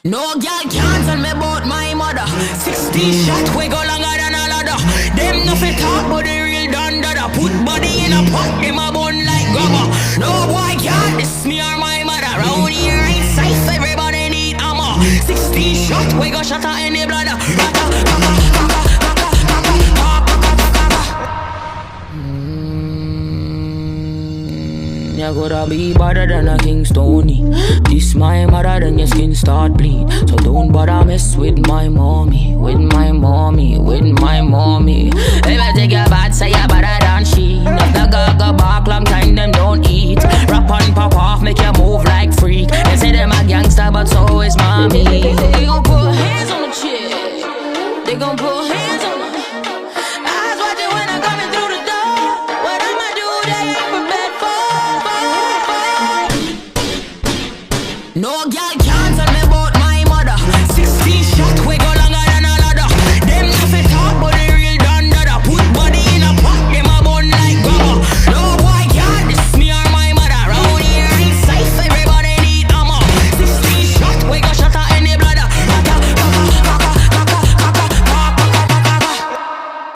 No girl can't tell me about my mother. 60 shot we go longer than a ladder. Them nothing talk but the real done dada. Put body in a pot, them a bun like grabber. No boy can't diss me or my mother. Round here ain't safe, everybody need armor. 60 shot we go shot her in the bladder. You gotta be better than a King Stony. This my mother, then your skin start bleed. So don't bother mess with my mommy. With my mommy, with my mommy. If I take your bad, say you better than she. If the gaga bark, long time them don't eat. Rap on pop off, make you move like freak. They say them a gangster, but so is mommy. They gon' put hands on the chick. They gon' put hands on the eyes watching when I'm coming through the door. What I'ma do, they ain't prepared for. No girl